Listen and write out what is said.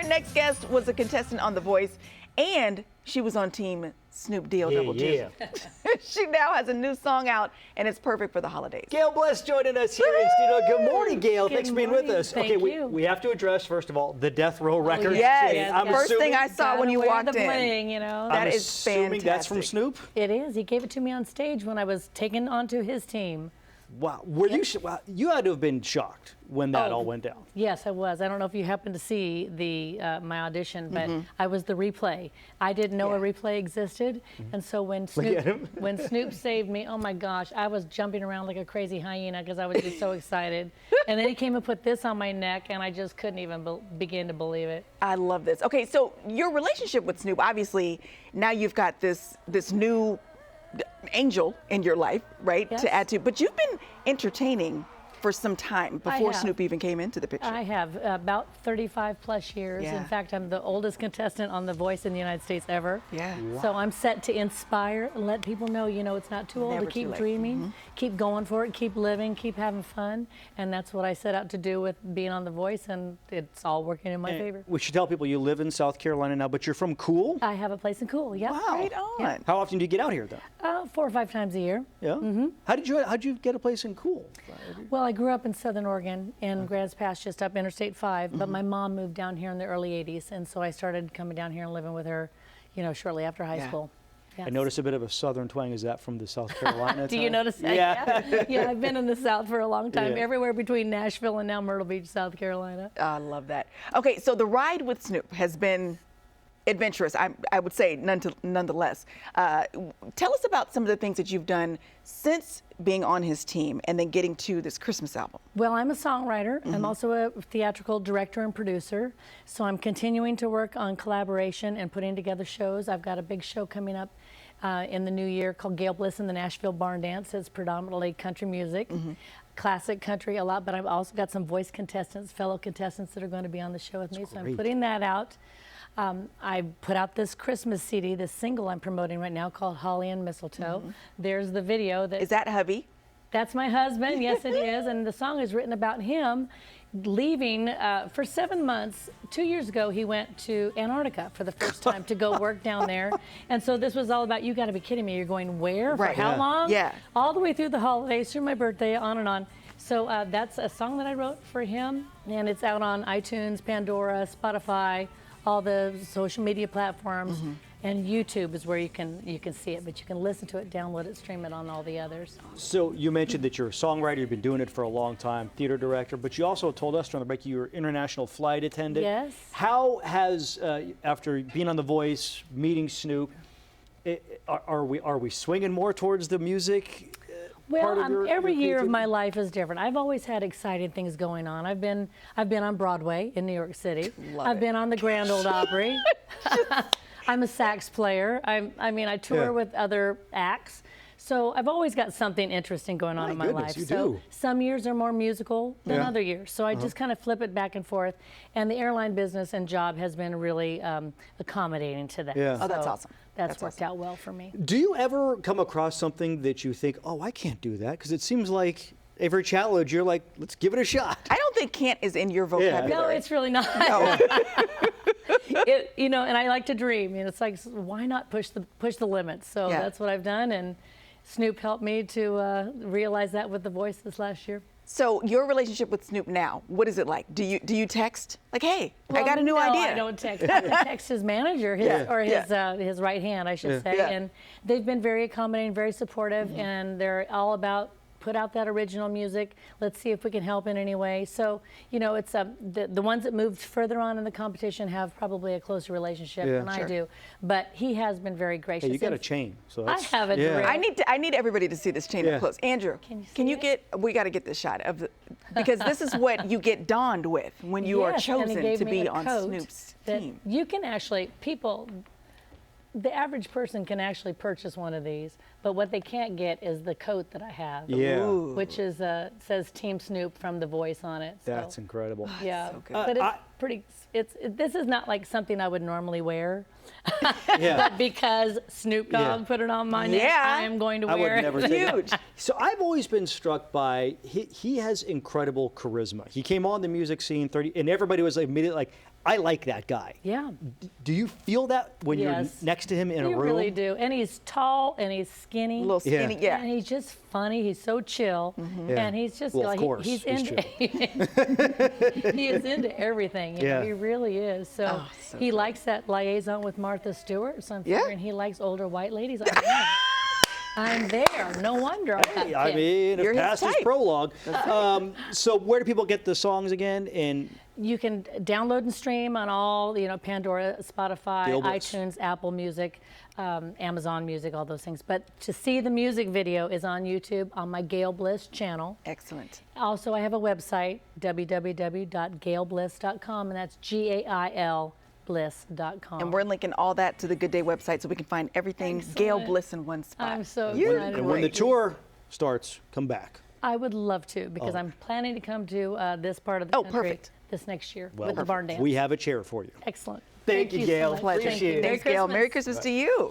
next guest was a contestant on The Voice, and she was on Team Snoop Deal Double G. She now has a new song out, and it's perfect for the holidays. Gail Bliss joining us here in studio. Good morning, Gail. Thanks for being with us. Thank you. We have to address, first of all, the Death Row record. Yes, first thing I saw when you walked in. Bling, you know. That I'm is assuming fantastic. that's from Snoop? It is. He gave it to me on stage when I was taken onto his team. Wow. Were you? Wow. You had to have been shocked when that all went down. Yes, I was. I don't know if you happened to see the my audition, but I was the replay. I didn't know a replay existed, and so when Snoop saved me, oh my gosh, I was jumping around like a crazy hyena because I was just so excited. And then he came and put this on my neck, and I just couldn't even begin to believe it. I love this. Okay, so your relationship with Snoop, obviously, now you've got this new angel in your life, right, Yes. to add to. But you've been entertaining for some time before have. Snoop even came into the picture. I have about 35 plus years. Yeah. In fact, I'm the oldest contestant on The Voice in the United States ever. Yeah. Wow. So I'm set to inspire and let people know, you know, it's not too old Never to keep too late. dreaming, keep going for it, keep living, keep having fun. And that's what I set out to do with being on The Voice, and it's all working in my favor. We should tell people you live in South Carolina now, but you're from Cool? I have a place in Cool, yeah. Wow. Right on. Yeah. How often do you get out here, though? 4 or 5 times a year. Yeah? How'd you get a place in Cool? Well, I grew up in Southern Oregon in Grants Pass, just up Interstate 5, but my mom moved down here in the early 80s, and so I started coming down here and living with her, you know, shortly after high school. I Yes. noticed a bit of a Southern twang. Is that from the South Carolina Do you time? notice that? Yeah. Yeah, I've been in the South for a long time, Yeah. everywhere between Nashville and now Myrtle Beach, South Carolina. I love that. Okay, so the ride with Snoop has been adventurous, I would say, nonetheless. Tell us about some of the things that you've done since being on his team and then getting to this Christmas album. Well, I'm a songwriter. I'm also a theatrical director and producer. So I'm continuing to work on collaboration and putting together shows. I've got a big show coming up in the new year called Gail Bliss and the Nashville Barn Dance. It's predominantly country music, classic country a lot, but I've also got some voice contestants, fellow contestants that are going to be on the show with me. So I'm putting that out. I put out this Christmas CD, this single I'm promoting right now called Holly and Mistletoe. There's the video. Is that hubby? That's my husband, yes it is, and the song is written about him leaving for 7 months. 2 years ago, he went to Antarctica for the first time to go work down there. And so this was all about, you gotta be kidding me, you're going where, Right. for how long? Yeah. All the way through the holidays, through my birthday, on and on. So that's a song that I wrote for him, and it's out on iTunes, Pandora, Spotify, all the social media platforms, and YouTube is where you can see it, but you can listen to it, download it, stream it on all the others. So you mentioned that you're a songwriter, you've been doing it for a long time, theater director, but you also told us during the break you're an international flight attendant. Yes. How has, after being on The Voice, meeting Snoop, are we swinging more towards the music? Well, every year of my life is different. I've always had exciting things going on. I've been on Broadway in New York City. I've been on the Grand Ole Opry. I'm a sax player. I tour with other acts. So I've always got something interesting going on in my life. So some years are more musical than other years. So I just kind of flip it back and forth. And the airline business and job has been really accommodating to that. Yeah. Oh, that's awesome. That's worked out well for me. Do you ever come across something that you think, oh, I can't do that? Because it seems like every challenge, you're like, let's give it a shot. I don't think can't is in your vocabulary. No, it's really not. No. You know, and I like to dream. You know, it's like, why not push the limits? So that's what I've done, and Snoop helped me to realize that with The Voice this last year. So your relationship with Snoop now, what is it like? Do you text like, hey, I got a new idea? I don't text. I text his manager, his right hand, I should say. And they've been very accommodating, very supportive, and they're all about put out that original music. Let's see if we can help in any way. So, you know, it's the ones that moved further on in the competition have probably a closer relationship than I do. But he has been very gracious. Hey, you got a chain. So I have it. I need everybody to see this chain up close. Andrew, can you get? We got to get this shot of because this is what you get donned with when you are chosen to be on Snoop's team. You can actually the average person can actually purchase one of these, but what they can't get is the coat that I have, which is says Team Snoop from The Voice on it. So, that's incredible. Yeah, so good. but it's pretty. This is not like something I would normally wear, but because Snoop Dogg put it on my neck, I am going to wear it. I would never think that. So I've always been struck by he has incredible charisma. He came on the music scene and everybody was like immediately like, I like that guy. Yeah. Do you feel that when you're Yes. next to him in a You room? really do. And he's tall and he's skinny. A little skinny, Yeah. yeah. And he's just funny. He's so chill. Yeah. And he's just Well, of like, course, he's he's into he is into everything. You know, Yeah. he really is. So, Oh, so he good. likes that liaison with Martha Stewart. So I'm Yeah. figuring he likes older white ladies. I'm there. No wonder I got Hey, I picked. mean, You're if his past is type. prologue. So where do people get the songs again? And You can download and stream on all, Pandora, Spotify, Gail Bliss. iTunes, Apple Music, Amazon Music, all those things. But to see the music video is on YouTube on my Gail Bliss channel. Excellent. Also, I have a website, www.gailbliss.com, and that's GAIL bliss.com. And we're linking all that to the Good Day website so we can find everything Gail Excellent. Bliss in one spot. I'm so You're excited. and when the great. tour starts, come back. I would love to because Oh. I'm planning to come to this part of the Oh, country perfect. this next year Well, with the barn dance. we have a chair for you. Excellent. Thank you, so Gail. much. Pleasure. Thank you. Thanks, Gail. Merry Christmas to you.